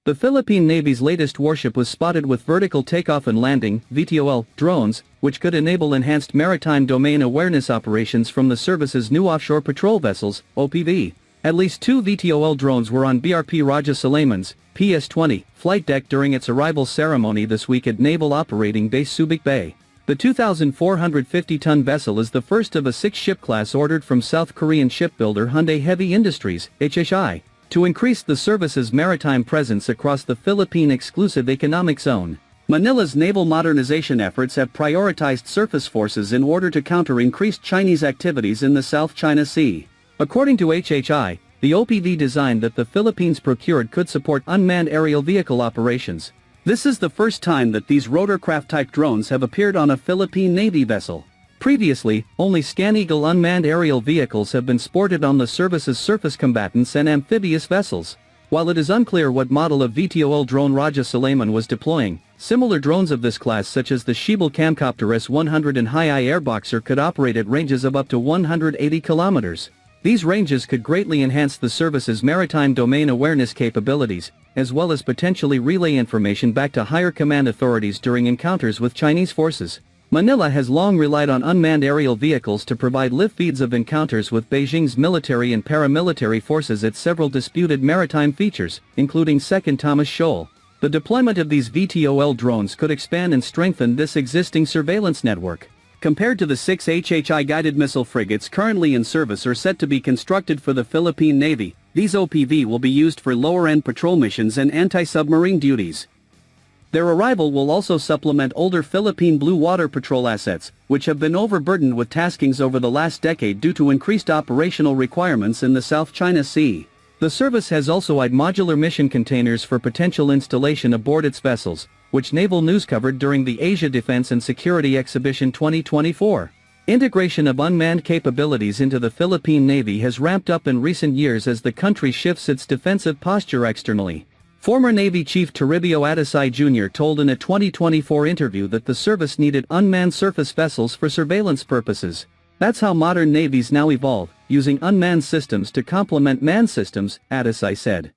The Philippine Navy's latest warship was spotted with vertical takeoff and landing (VTOL) drones, which could enable enhanced maritime domain awareness operations from the service's new offshore patrol vessels (OPV). At least 2 VTOL drones were on BRP Rajah Sulayman's PS-20 flight deck during its arrival ceremony this week at Naval Operating Base Subic Bay. The 2,450-ton vessel is the first of a 6-ship class ordered from South Korean shipbuilder Hyundai Heavy Industries (HHI), to increase the service's maritime presence across the Philippine Exclusive Economic Zone. Manila's naval modernization efforts have prioritized surface forces in order to counter increased Chinese activities in the South China Sea. According to HHI, the OPV design that the Philippines procured could support unmanned aerial vehicle operations. This is the first time that these rotorcraft-type drones have appeared on a Philippine Navy vessel. Previously, only ScanEagle unmanned aerial vehicles have been sported on the service's surface combatants and amphibious vessels. While it is unclear what model of VTOL drone Rajah Sulayman was deploying, similar drones of this class such as the Schiebel Camcopter S-100 and Hyundai Airboxer could operate at ranges of up to 180 kilometers. These ranges could greatly enhance the service's maritime domain awareness capabilities, as well as potentially relay information back to higher command authorities during encounters with Chinese forces. Manila has long relied on unmanned aerial vehicles to provide live feeds of encounters with Beijing's military and paramilitary forces at several disputed maritime features, including Second Thomas Shoal. The deployment of these VTOL drones could expand and strengthen this existing surveillance network. Compared to the 6 HHI guided missile frigates currently in service or set to be constructed for the Philippine Navy, these OPV will be used for lower-end patrol missions and anti-submarine duties. Their arrival will also supplement older Philippine Blue Water Patrol assets, which have been overburdened with taskings over the last decade due to increased operational requirements in the South China Sea. The service has also eyed modular mission containers for potential installation aboard its vessels, which Naval News covered during the Asia Defense and Security Exhibition 2024. Integration of unmanned capabilities into the Philippine Navy has ramped up in recent years as the country shifts its defensive posture externally. Former Navy Chief Toribio Atisay Jr. told in a 2024 interview that the service needed unmanned surface vessels for surveillance purposes. That's how modern navies now evolve, using unmanned systems to complement manned systems, Atisay said.